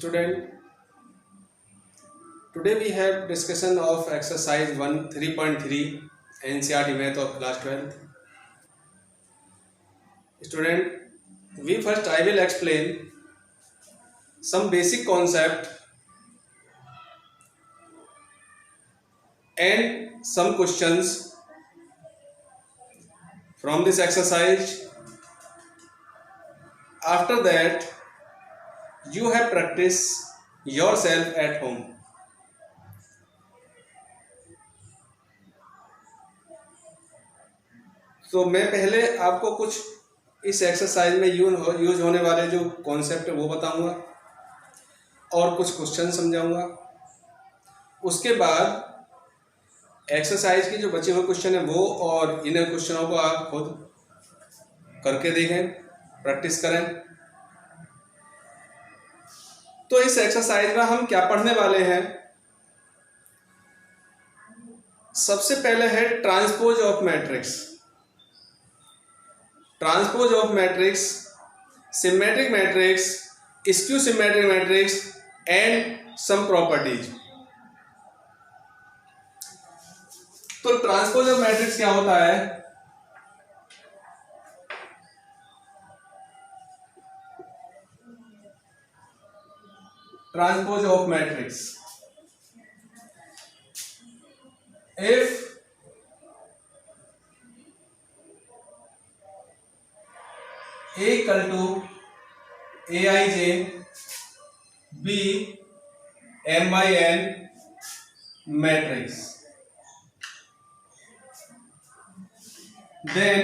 Student, today we have discussion of exercise 1 3.3 NCERT math of class 12th. Student, I will explain some basic concept and some questions from this exercise. After that, you have practice yourself at home. तो मैं पहले आपको कुछ इस exercise में use होने वाले जो कॉन्सेप्ट है वो बताऊंगा और कुछ क्वेश्चन समझाऊंगा। उसके बाद एक्सरसाइज की जो बचे हुए क्वेश्चन है वो और इन क्वेश्चनों को आप खुद करके देखें, प्रैक्टिस करें। तो इस एक्सरसाइज में हम क्या पढ़ने वाले हैं? सबसे पहले है transpose of matrix, transpose of matrix, symmetric matrix, skew symmetric matrix and some properties. तो ट्रांसपोज ऑफ मैट्रिक्स क्या होता है? Transpose of matrix, if A equal to Aij, B M by N matrix, then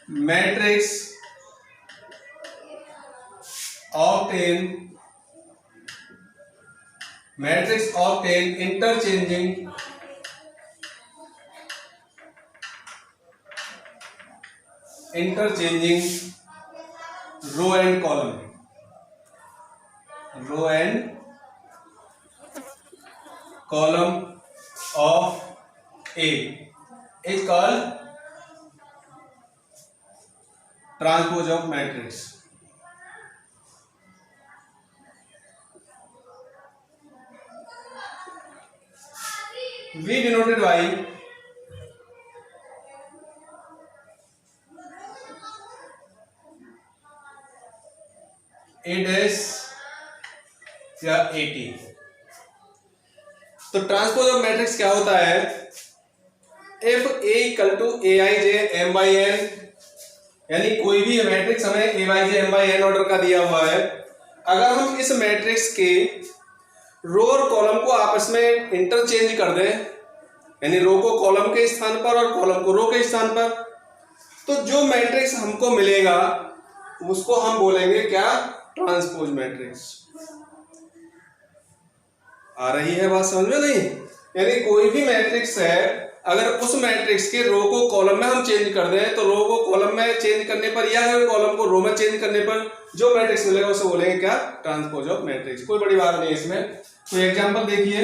matrix obtain interchanging row and column of A is called transpose of matrix. We denoted by A dash या AT। तो transpose of matrix क्या होता है? If A equal to Aij M by N, यानी कोई भी matrix हमें Aij M by N order का दिया हुआ है। अगर हम इस मैट्रिक्स के रो और कॉलम को आपस में इंटरचेंज कर दें, यानी रो को कॉलम के स्थान पर और कॉलम को रो के स्थान पर, तो जो मैट्रिक्स हमको मिलेगा उसको हम बोलेंगे क्या? Transpose matrix. आ रही है बात समझ में? नहीं, यानी कोई भी मैट्रिक्स है, अगर उस मैट्रिक्स के रो को कॉलम में हम चेंज कर दें तो रो को कॉलम में चेंज करने पर या कॉलम को रो में चेंज करने पर जो मैट्रिक्स मिलेगा उसे बोलेंगे क्या? Transpose of matrix. कोई बड़ी बात नहीं है इसमें। तो एग्जांपल देखिए,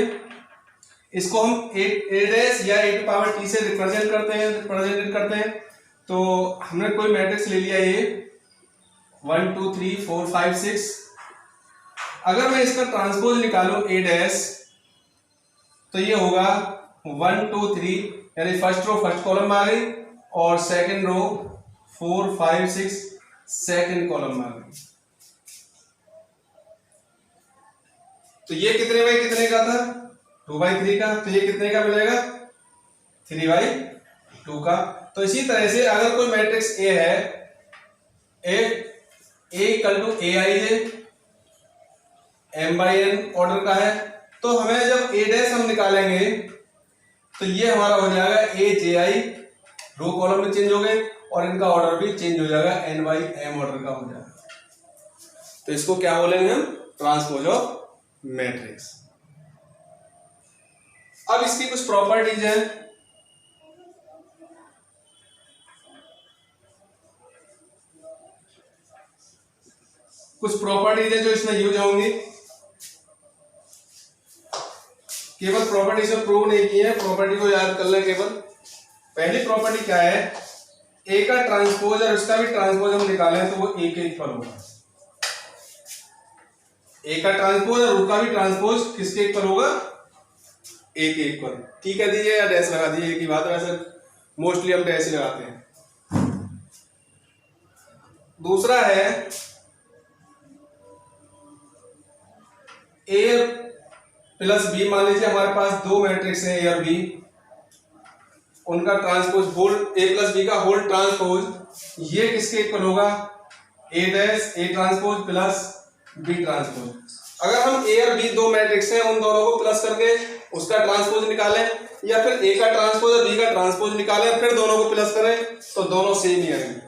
इसको हम a डैश या a टू पावर t से रिप्रेजेंट करते हैं। तो हमने कोई मैट्रिक्स ले लिया, ये 1 2 3 4 5 6। अगर मैं इसका ट्रांसपोज निकालूं a डैश, तो ये होगा 1 2 3, यानी फर्स्ट रो फर्स्ट कॉलम में आ गई और सेकंड रो 4 5 6 सेकंड कॉलम में आ गई। तो ये कितने बाई कितने का था? 2/3 का। तो ये कितने का मिलेगा? 3/2 का। तो इसी तरह से अगर कोई मैट्रिक्स A है, A equal to Aij M by N order का है, तो हमें जब A डैश हम निकालेंगे तो ये हमारा हो जाएगा Aji, रो कॉलम में चेंज हो गए और इनका ऑर्डर भी चेंज हो जाएगा, N by M ऑर्डर का हो जाएगा। तो इसको क्या बोलेंगे हम? Transpose of matrix. अब इसकी कुछ प्रॉपर्टीज हैं। कुछ प्रॉपर्टीज है जो इसमें यूज होंगी। केवल प्रॉपर्टी से प्रूव नहीं की है, प्रॉपर्टी को याद कर लें केवल। पहली प्रॉपर्टी क्या है? ए का ट्रांसपोज और उसका भी ट्रांसपोज हम निकालें तो वो ए के इक्वल होगा। ए का ट्रांसपोज और रो का भी ट्रांसपोज किसके एक पर होगा, ए के एक पर। ठीक है दीजिए या डैश लगा दीजिए, एक ही बात है, वैसे मोस्टली हम डैश ही लगाते हैं। दूसरा है ए प्लस बी, मान लीजिए हमारे पास दो मैट्रिक्स हैं ए और बी, उनका transpose whole A plus B का होल ट्रांसपोज ये किसके इक्वल होगा, A dash A transpose plus B transpose. अगर हम ए और बी दो मैट्रिक्स हैं उन दोनों को प्लस करके उसका ट्रांसपोज निकालें, या फिर ए का ट्रांसपोज और बी का ट्रांसपोज निकालें फिर दोनों को प्लस करें, तो दोनों सेम ही आएंगे।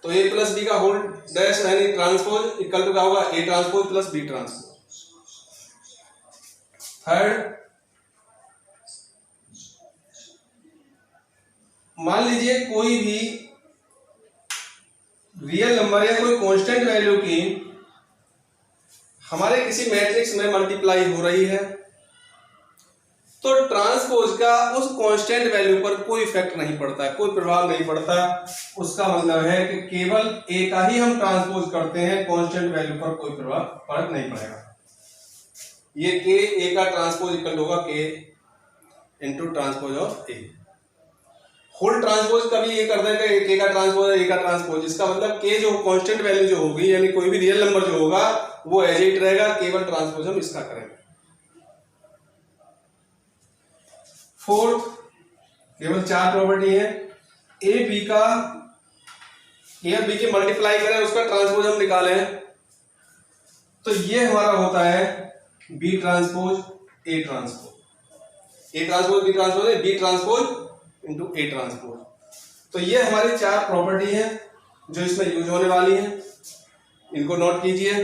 तो ए प्लस बी का होल डैश यानी ट्रांसपोज इक्वल टू क्या होगा, A transpose plus B transpose. Third, मान लीजिए कोई भी रियल नंबर या कोई कांस्टेंट वैल्यू की हमारे किसी मैट्रिक्स में मल्टीप्लाई हो रही है, तो ट्रांसपोज का उस कांस्टेंट वैल्यू पर कोई इफेक्ट नहीं पड़ता है, कोई प्रभाव नहीं पड़ता। उसका मतलब है कि केवल ए का ही हम ट्रांसपोज करते हैं, कांस्टेंट वैल्यू पर कोई फर्क नहीं पड़ेगा। ये के ए का ट्रांसपोज इक्वल होगा के into transpose of A. Whole transpose कभी ये कर देंगे के का ट्रांसपोज ए का ट्रांसपोज, इसका मतलब के जो कांस्टेंट वैल्यू जो होगी यानी कोई भी रियल नंबर जो होगा वो एज इट रहेगा, केवल ट्रांसपोज हम इसका करेंगे। फोर्थ, केवल चार प्रॉपर्टी है, ए बी का ए और बी की मल्टीप्लाई करें उसका ट्रांसपोज हम निकालें, तो ये हमारा होता है B transpose A transpose, A transpose B transpose, B transpose into A transpose. तो ये हमारी चार प्रॉपर्टी है जो इसमें यूज होने वाली है, इनको नोट कीजिए।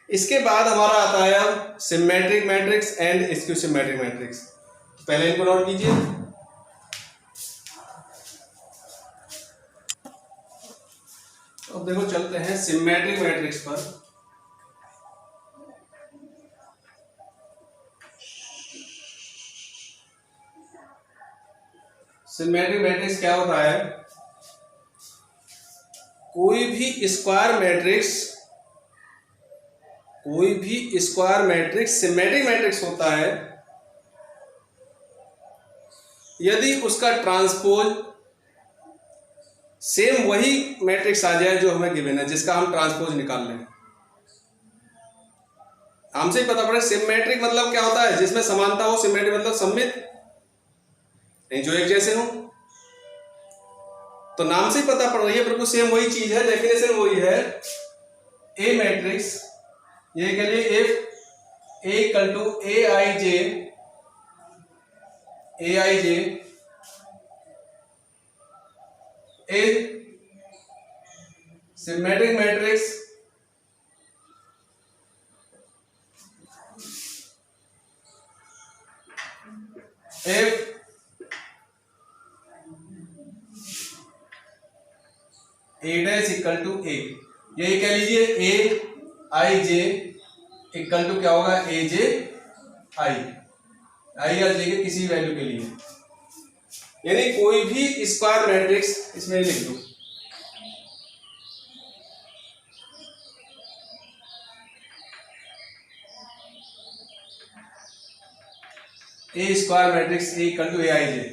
इसके बाद हमारा आता है अब symmetric matrix and skew symmetric matrix. पहले इनको नोट कीजिए। अब देखो चलते हैं सिमेट्रिक मैट्रिक्स पर। सिमेट्रिक मैट्रिक्स क्या होता है, कोई भी स्क्वायर मैट्रिक्स सिमेट्रिक मैट्रिक्स होता है यदि उसका ट्रांसपोज सेम वही मैट्रिक्स आ जाए जो हमें गिवन है, जिसका हम ट्रांसपोज निकाल लें। हमसे ही पता पड़े सिमेट्रिक मतलब क्या होता है, जिसमें समानता हो। सिमेट्रिक मतलब सममित, जो एक जैसे हो। तो नाम से ही पता पड़ रही है बिल्कुल सेम वही चीज है, डेफिनेशन वही है। ए मैट्रिक्स ये के लिए if A equal to A I J A symmetric matrix if A dash equal to A, यही कह लीजिए ए आई जे इक्वल टू क्या होगा, ए जे आई और जे के किसी वैल्यू के लिए, यानी कोई भी स्क्वायर मैट्रिक्स इसमें लिख दो। A square matrix A equal to A I J,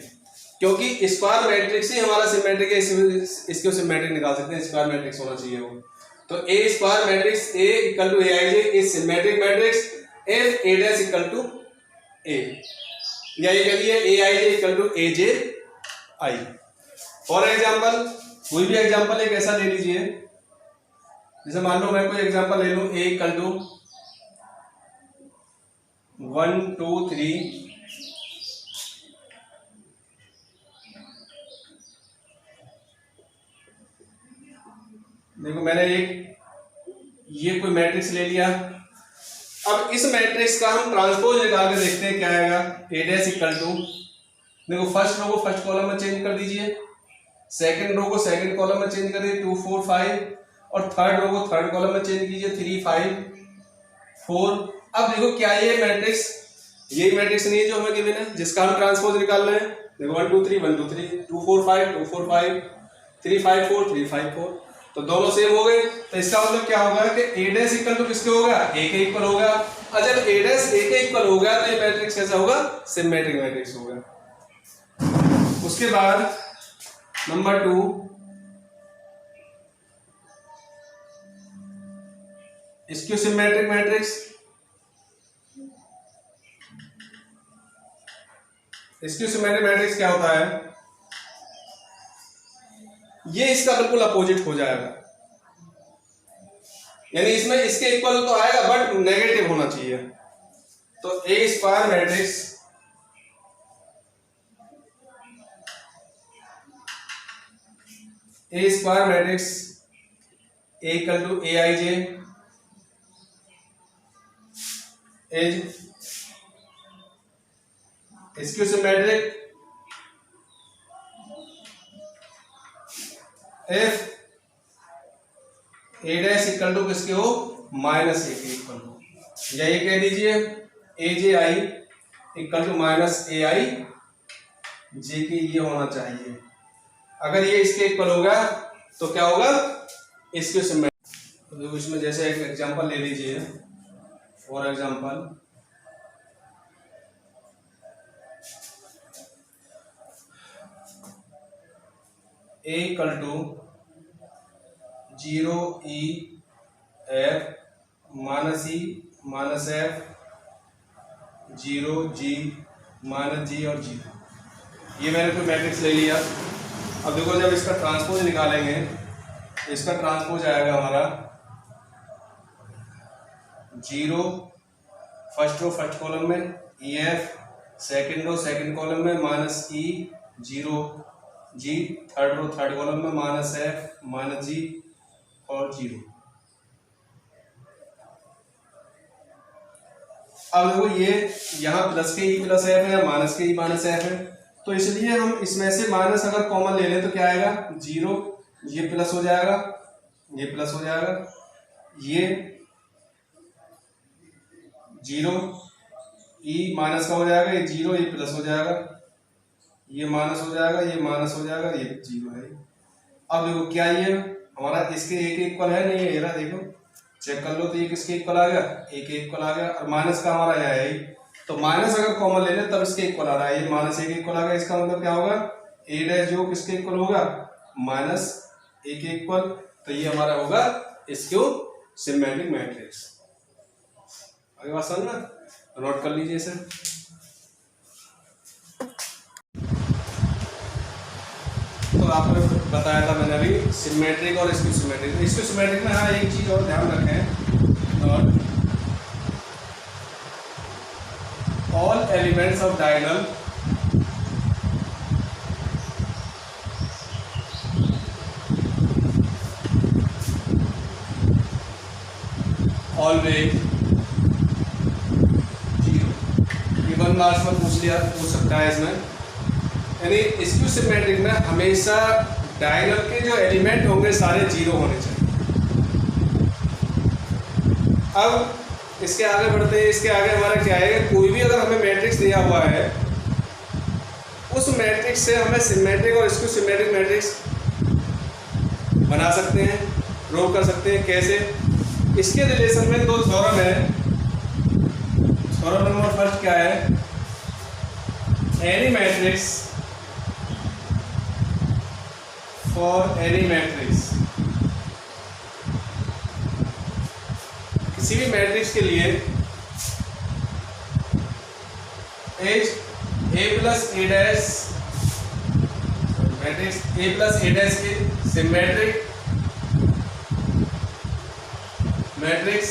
क्योंकि स्क्वायर मैट्रिक्स ही हमारा सिमेट्रिक है, इसको सिमेट्रिक निकाल सकते हैं, स्क्वायर मैट्रिक्स होना चाहिए वो। तो A square matrix A equal to A I J is symmetric matrix if A dash equal to A, या ये कह लिए A I J equal to A J I. For example कोई भी एग्जाम्पल एक ऐसा ले लीजिए, जैसे मान लो मैं कोई एग्जाम्पल ले लूं, ए इक्वल टू 1 2 3 देखो मैंने ये कोई मैट्रिक्स ले लिया। अब इस मैट्रिक्स का हम ट्रांसपोज निकाल के देखते हैं क्या आएगा। ए डैश इक्वल टू, देखो फर्स्ट रो को फर्स्ट कॉलम में चेंज कर दीजिए, सेकंड रो को सेकंड कॉलम में चेंज कर दीजिए 2 4 5, और थर्ड रो को थर्ड कॉलम में चेंज कीजिए 3 5 4। अब देखो क्या ये मैट्रिक्स यही मैट्रिक्स नहीं है जो हमें गिवन है, जिसका हम ट्रांसपोज निकाल रहे हैं। देखो 1 2 3 1 2 3 2 4 5 2 4 5 3 5 4 3 5 4। तो दोनों सेम हो गए। तो इसका मतलब क्या होगा कि ए डैश इक्वल टू किसके होगा, ए के इक्वल होगा। और जब ए डैश ए के इक्वल होगा तो ये मैट्रिक्स कैसा होगा, सिमेट्रिक मैट्रिक्स होगा। उसके बाद number 2, skew symmetric matrix. Skew symmetric matrix क्या होता है, ये इसका बिल्कुल अपोजिट हो जाएगा, यानी इसमें इसके इक्वल तो आएगा बट नेगेटिव होना चाहिए। तो A square matrix A equal to A I J is skew symmetric if A dash equal to किसके हो, माइनस ए के इक्वल हो, या ये कह दीजिए ए J I equal to minus A I जे के, ये होना चाहिए। अगर ये इसके इक्वल होगा तो क्या होगा, इसके सिमेट्रिक। तो इसमें जैसे एक एग्जांपल ले लीजिए, for example A equal to 0 E F minus E minus F 0 G minus G और 0, ये मैंने कोई मैट्रिक्स ले लिया। अब देखो जब इसका ट्रांसपोज निकालेंगे, इसका ट्रांसपोज आएगा हमारा 0 फर्स्ट रो फर्स्ट कॉलम में, E F second row second column में, minus E 0 G third row third column में, माइनस एफ माइनस जी और 0। अब देखो ये यहाँ प्लस के ई प्लस एफ है या माइनस के ई माइनस एफ है, तो इसलिए हम इसमें से माइनस अगर कॉमन ले लें तो क्या आएगा, 0, ये प्लस हो जाएगा, ये प्लस हो जाएगा, ये 0 ई माइनस का हो जाएगा, ये 0 ये प्लस हो जाएगा, ये माइनस हो जाएगा, ये माइनस हो जाएगा, ये 0 है। अब देखो क्या ये हमारा इसके ए के इक्वल है, नहीं है, ये रहा देखो चेक कर लो, तो ये किसके इक्वल आ गया, ए के इक्वल आ गया, और माइनस का हमारा यहाँ है, तो माइनस अगर कॉमन ले लें तब इसके इक्वल आ रहा है, ये माइनस ए के इक्वल आ गया। इसका मतलब क्या होगा, ए डैश जो किसके इक्वल होगा, माइनस ए के इक्वल, तो ये हमारा होगा स्क्यू सिमेट्रिक मैट्रिक्स। आगे बात समझना, नोट कर लीजिए इसे। तो आपने बताया था मैंने अभी सिमेट्रिक और स्क्यू सिमेट्रिक। स्क्यू सिमेट्रिक में हाँ एक चीज और ध्यान रखें, और all elements of diagonal always 0। ये 1 मार्क्स में पूछ सकता है इसमें, यानी स्क्यू सिमेट्रिक में हमेशा डायगोनल के जो एलिमेंट होंगे सारे 0 होने चाहिए। अब इसके आगे बढ़ते हैं, इसके आगे हमारा क्या है, कोई भी अगर हमें मैट्रिक्स दिया हुआ है, उस मैट्रिक्स से हमें सिमेट्रिक और स्क्यू सिमेट्रिक मैट्रिक्स बना सकते हैं, प्रूव कर सकते हैं। कैसे, इसके रिलेशन में 2 थ्योरम है। थ्योरम नंबर फर्स्ट क्या है, any matrix for any matrix, किसी भी मैट्रिक्स के लिए A plus A dash matrix A plus A dash की symmetric matrix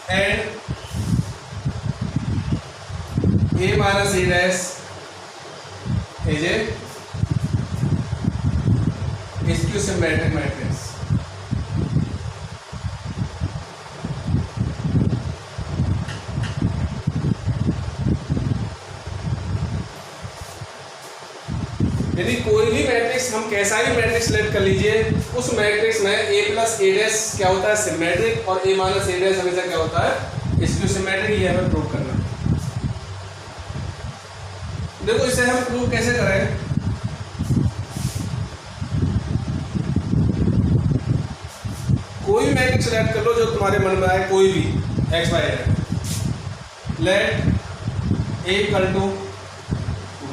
and A minus A dash is a skew symmetric matrix. यदि कोई भी मैट्रिक्स हम कैसा ही मैट्रिक्स सेलेक्ट कर लीजिए, उस मैट्रिक्स में ए प्लस ए डैश क्या होता है, सिमेट्रिक, और ए माइनस ए डैश हमेशा क्या होता है, स्क्यू सिमेट्रिक। ये हमें प्रूव करना। देखो इसे हम प्रूव कैसे करें। कोई भी मैट्रिक्स सेलेक्ट कर लो जो तुम्हारे मन में आए, कोई भी एक्स वाई है। लेट ए इक्वल टू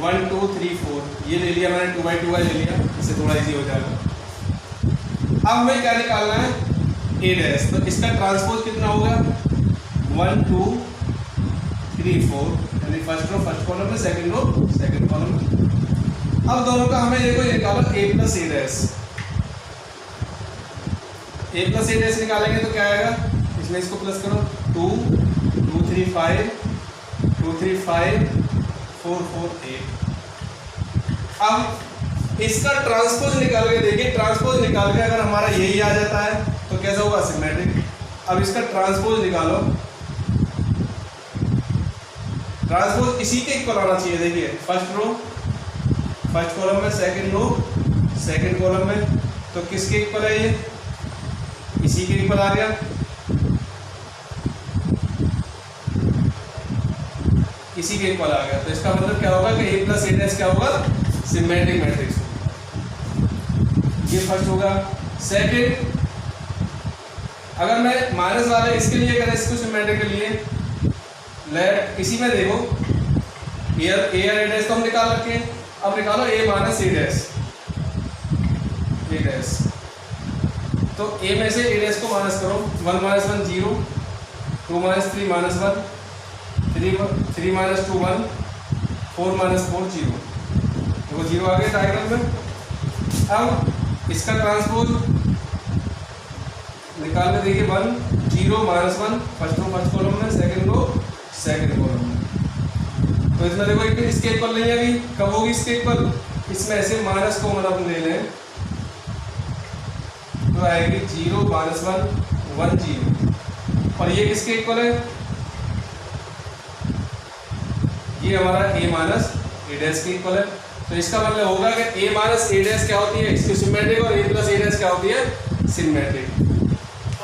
1 2 3 4, ये ले लिया मैंने, 2 बाई 2 ले लिया, इससे थोड़ा इजी हो जाएगा। अब हमें क्या निकालना है, ए डैश। तो इसका ट्रांसपोज कितना होगा, 1 2 3 4, यानी फर्स्ट रो फर्स्ट कॉलम में, सेकंड रो सेकंड कॉलम में। अब दोनों का हमें देखो निकालो ए plus A dash. A plus A dash निकालेंगे तो क्या आएगा, इसमें इसको प्लस करो, 2 2 3 5 2 3 5 4 4 8। अब इसका ट्रांसपोज निकाल के देखिए, ट्रांसपोज निकाल के अगर हमारा यही आ जाता है तो कैसा होगा, सिमेट्रिक। अब इसका ट्रांसपोज निकालो, ट्रांसपोज इसी के इक्वल आना चाहिए। देखिए फर्स्ट रो फर्स्ट कॉलम में, सेकंड रो सेकंड कॉलम में, तो किसके इक्वल है, ये इसी के इक्वल आ गया। इसी के इक्वल आ गया, तो इसका मतलब क्या होगा कि ए प्लस ए डैश क्या होगा, सिमेट्रिक मैट्रिक्स। ये फर्स्ट होगा। सेकंड, अगर मैं माइनस वाले इसके लिए करें, इसको सिमेट्रिक के लिए लेट, इसी में देखो ए और ए डैश तो हम निकाल रखे हैं, अब निकालो ए minus A dash, A dash. तो ए में से ए डैश को माइनस करो, 1 minus 1 0, 2 minus 3 minus 1, 3 minus 2 1, 4 minus 4 0, तो 0 आ गया डायग्राम में। अब इसका ट्रांसपोज निकाल के देखिए, 1 0 minus 1, first row first column में, सेकंड रो सेकंड कॉलम में। तो इसमें देखो इसके इक्वल नहीं है, अभी कब होगी इसके इक्वल, इसमें ऐसे माइनस को मतलब ले लें तो आएगी 0 माइनस 1 1 0, और ये किसके इक्वल है, ये हमारा a माइनस ए डैश के इक्वल है। तो इसका मतलब होगा कि a माइनस ए डैश क्या होती है, इसकी सिमेट्रिक, और a प्लस ए डैश क्या होती है, सिमेट्रिक।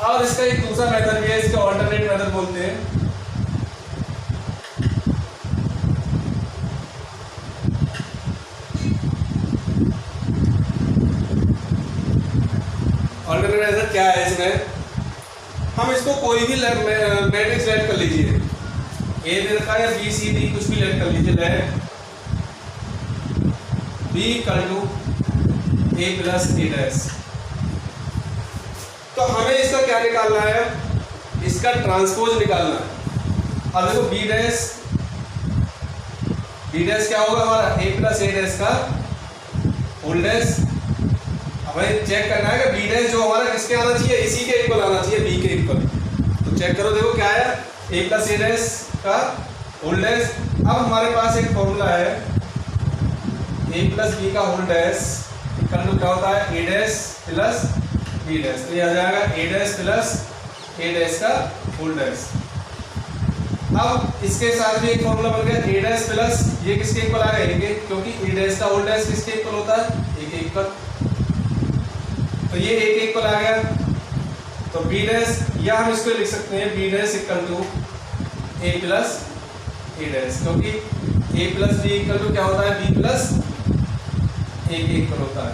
और इसका एक दूसरा मेथड भी है, इसका ऑल्टरनेट मेथड बोलते हैं। ऑल्टरनेट मेथड क्या है, इसमें हम इसको कोई भी मैट्रिक्स लेट कर लीजिए, ए दे रखा है या बी सी डी कुछ भी लेट कर लीजिए, let B equal to A plus A dash. तो हमें इसका क्या निकालना है, इसका ट्रांसपोज निकालना है। अब देखो बी डैश क्या होगा हमारा, ए प्लस ए डैश का होल डैश। हमें चेक करना है कि बी डैश जो हमारा किसके आना चाहिए, इसी के इक्वल आना चाहिए, बी के इक्वल। तो चेक करो, देखो क्या है, ए प्लस ए डैश का होल डैश। अब हमारे पास एक फॉर्मूला है, ए प्लस बी का होल डैश इक्वल टू क्या होता है, ए डैश प्लस बी डैश। तो ये आ जाएगा ए डैश प्लस ए डैश का होल डैश। अब इसके साथ भी एक फॉर्मूला बन गया, ए डैश प्लस ये किसके इक्वल आ गया, ए, क्योंकि ए डैश का होल डैश किसके इक्वल होता है, ए के इक्वल। तो ये ए के इक्वल आ गया। तो बी डैश, या हम इसको लिख सकते हैं B dash equal to A plus A dash, क्योंकि A plus B equal to क्या होता है, बी प्लस ए के इक्वल होता है।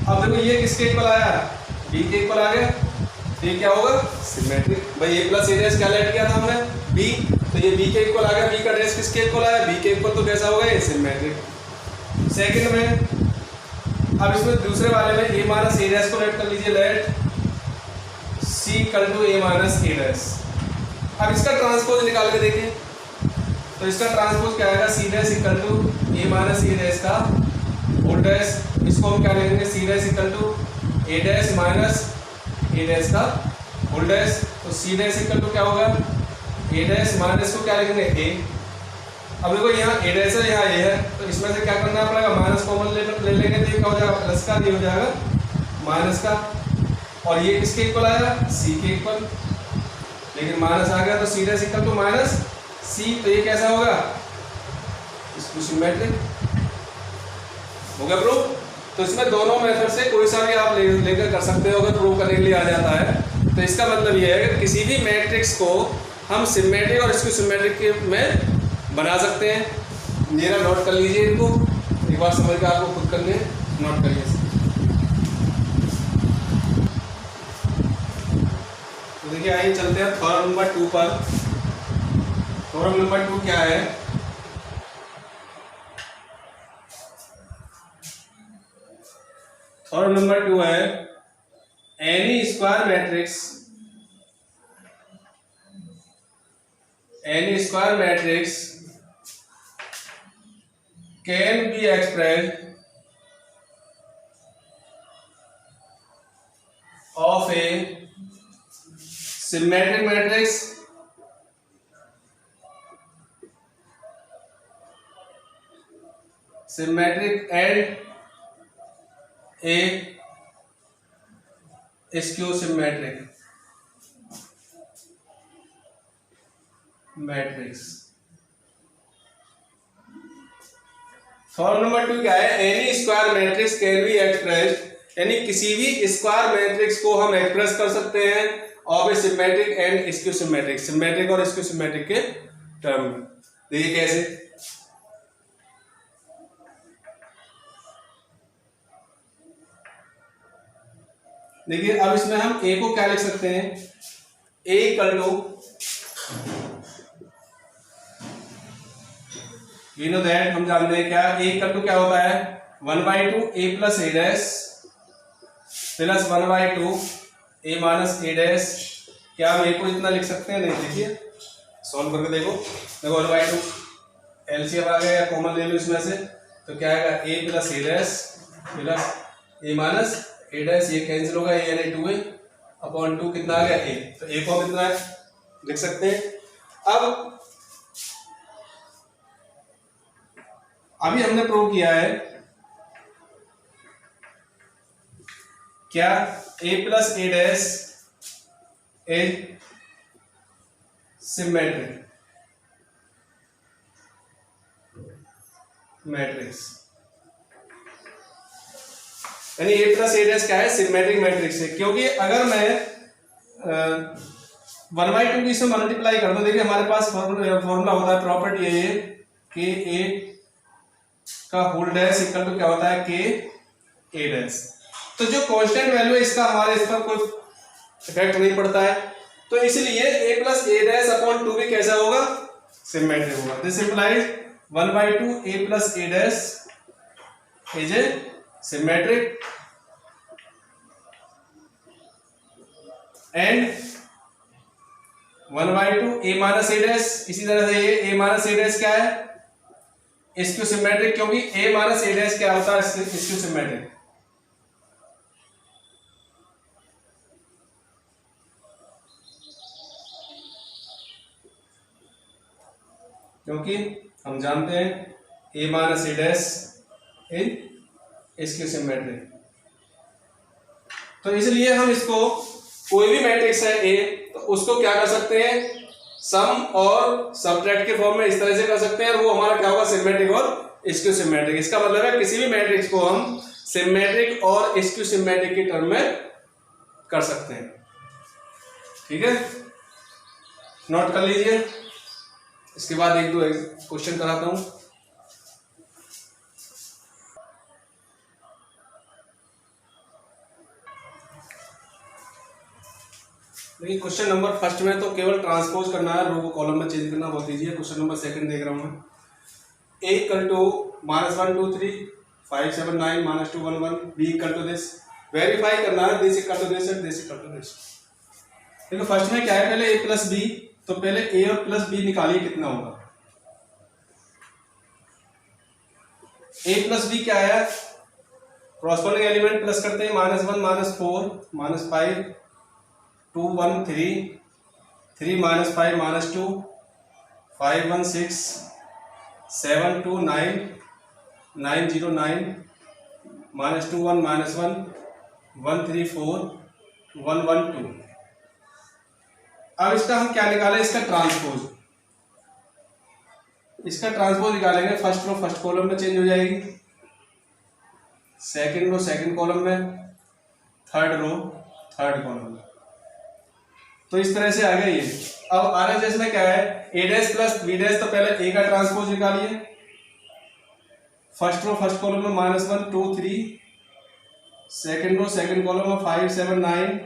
अब देखो ये किसके इक्वल आया, बी के इक्वल आ गया, ये क्या होगा, सिमेट्रिक। भाई ए प्लस ए डैश क्या लेट किया था हमने, बी, तो ये बी के इक्वल आ गया, बी का डैश किसके इक्वल आया, बी के इक्वल, तो कैसा होगा, ये सिमेट्रिक। सेकंड में, अब इसमें दूसरे वाले में ए माइनस ए डैश को लेट कर लीजिए, let C equal to A minus A dash. अब इसका ट्रांसपोज निकाल के देखिए, तो इसका ट्रांसपोज क्या आएगा, C dash equal to A minus A dash का होल डैश। इसको हम क्या लिखेंगे, C dash equal to A dash minus A dash का होल डैश। तो सी डैश इक्वल टू क्या होगा, ए डैश माइनस को क्या लिखेंगे, ए। अब देखो यहाँ ए डैश है, यहाँ ए है, तो इसमें से क्या करना पड़ेगा, माइनस कॉमन ले लेंगे, तो क्या हो जाएगा, प्लस का, ये हो जाएगा माइनस का। और ये किसके इक्वल आया, सी के इक्वल, लेकिन माइनस आ गया, तो C dash equal to minus C. तो ये कैसा होगा, इसको सिमेट्रिक हो गया प्रूफ। तो इसमें दोनों मेथड से कोई सा भी आप लेकर कर सकते हो, अगर प्रूव करने के लिए आ जाता है। तो इसका मतलब ये है कि किसी भी मैट्रिक्स को हम सिमेट्रिक और इसको सिमेट्रिक में बना सकते हैं। मेरा नोट कर लीजिए, इनको एक बार समझ के आपको खुद करने नोट करिए। देखिए आइए चलते हैं थ्योरम नंबर 2 पर। थ्योरम नंबर 2 क्या है? थ्योरम नंबर 2 है N E square matrix can be expressed of a symmetric matrix and a skew symmetric matrix। Form number 2 क्या है? N E square matrix can be expressed, यानी किसी भी स्क्वायर मैट्रिक्स को हम एक्सप्रेस कर सकते हैं of A symmetric and skew symmetric, symmetric और स्क्यू सिमेट्रिक के टर्म में। देखिए कैसे? देखिए अब इसमें हम ए को क्या लिख सकते हैं? A equal to, you know that, हम जानते हैं क्या ए इक्वल टू क्या होता है? 1/2 a plus A dash plus 1/2 a minus A dash. क्या हम ए को इतना लिख सकते हैं? नहीं। देखिए सॉल्व करके देखो 1/2 एलसीएम आ गया या कॉमन ले लो इसमें से, तो क्या आएगा? a plus A dash plus a minus A dash, ये कैंसिल होगा, a यानी 2a अपॉन 2 कितना आ गया? a। तो a को हम इतना लिख सकते हैं। अब अभी हमने प्रूव किया है क्या? a plus A dash A symmetric matrix, यानी a प्लस ए डैश क्या है? सिमेट्रिक मैट्रिक्स है। क्योंकि अगर मैं 1/2 की इसमें मल्टीप्लाई कर दूं, देखिए हमारे पास फॉर्मूला होता है, प्रॉपर्टी है ये कि a का होल डैश इक्वल टू क्या होता है? के ए डैश। तो जो कांस्टेंट वैल्यू है इसका हमारे इस पर कोई इफेक्ट नहीं पड़ता है, तो इसलिए a plus A dash upon 2 भी कैसा होगा? सिमेट्रिक होगा। This implies 1/2 a plus A dash is A symmetric and 1/2 a minus A dash, इसी तरह से ये a माइनस ए डैश क्या है? स्क्यू सिमेट्रिक, क्योंकि a माइनस ए डैश क्या होता है? Skew symmetric. क्योंकि हम जानते हैं a minus A dash in skew symmetric, तो इसलिए हम इसको कोई भी मैट्रिक्स है a, तो उसको क्या कर सकते हैं? सम और सबट्रैक्ट के फॉर्म में इस तरह से कर सकते हैं, और वो हमारा क्या होगा? सिमेट्रिक और स्क्यू सिमेट्रिक। इसका मतलब है किसी भी मैट्रिक्स को हम सिमेट्रिक और स्क्यू सिमेट्रिक के टर्म में कर सकते हैं। ठीक है, नोट कर लीजिए। इसके बाद एक दो क्वेश्चन कराता हूं। देखिए क्वेश्चन नंबर फर्स्ट में तो केवल ट्रांसपोज करना है, रो को कॉलम में चेंज करना बोल दीजिए। क्वेश्चन नंबर सेकंड देख रहा हूं मैं। a equal to -1 2 3 5 7 9 -2 1 1 b equal to this, verify करना है this equal to this and this equal to this. देखो फर्स्ट में क्या है? पहले a प्लस b, तो पहले a और प्लस b निकालिए कितना होगा। a प्लस b क्या है? कॉरस्पॉन्डिंग एलिमेंट प्लस करते हैं, -1 -4 -5 2 1 3 3 -5 -2 5 1 6 7 2 9 9 0 9 -2 1 -1 1 3 4 1 1 2। अब इसका हम क्या निकालें? इसका ट्रांसपोज। इसका ट्रांसपोज निकालेंगे, फर्स्ट रो फर्स्ट कॉलम में चेंज हो जाएगी, सेकंड रो सेकंड कॉलम में, थर्ड रो थर्ड कॉलम में। तो इस तरह से आ गया ये। अब आरएचएस में क्या है? ए डैश प्लस बी डैश, तो पहले ए का ट्रांसपोज निकालिए। फर्स्ट रो फर्स्ट कॉलम में -1 2 3, सेकंड रो सेकंड कॉलम में 5 7 9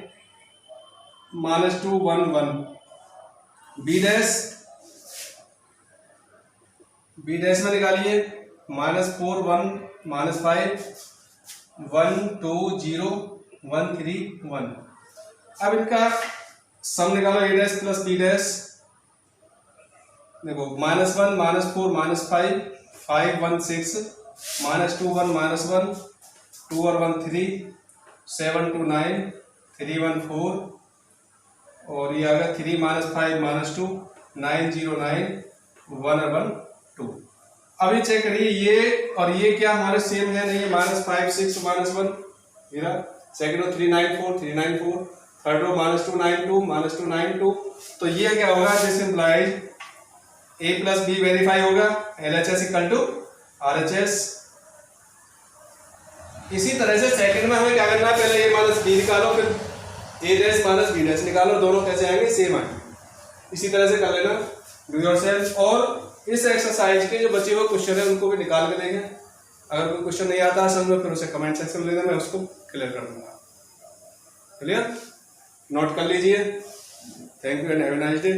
-2 1 1, बी डैश में निकालिए -4 1 -5 1 2 0 1 3 1। अब इनका सम निकालो, ए डैश प्लस बी डैश। देखो -1 -4 -5 5 1 6 -2 1 -1 2 और 1 3 7 2 9 3 1 4 और ये आ गया 3 -5 -2 9 0 9 1 और 1 2। अभी चेक करिए ये और ये क्या हमारे सेम है नहीं, -5 6 -1 मेरा सेकंड रो 3 9 4 3 9 4, थर्ड रो -2 9 2 -2 9 2। तो ये क्या होगा, this implies a plus B verify होगा, LHS इक्वल टू RHS। इसी तरह से सेकंड में हमें क्या करना है, पहले a माइनस बी निकालो, फिर a dash minus B dash निकालो, दोनों कैसे आएंगे, सेम आएंगे। इसी तरह से कर लेना, डू योरसेल्फ। और इस एक्सरसाइज के जो बचे हुए क्वेश्चन है उनको भी निकाल के देंगे। अगर कोई क्वेश्चन नहीं आता समझ में, फिर उसे कमेंट सेक्शन में देना, मैं उसको क्लियर कर दूंगा। क्लियर, नोट कर लीजिए। Thank you and have a nice day.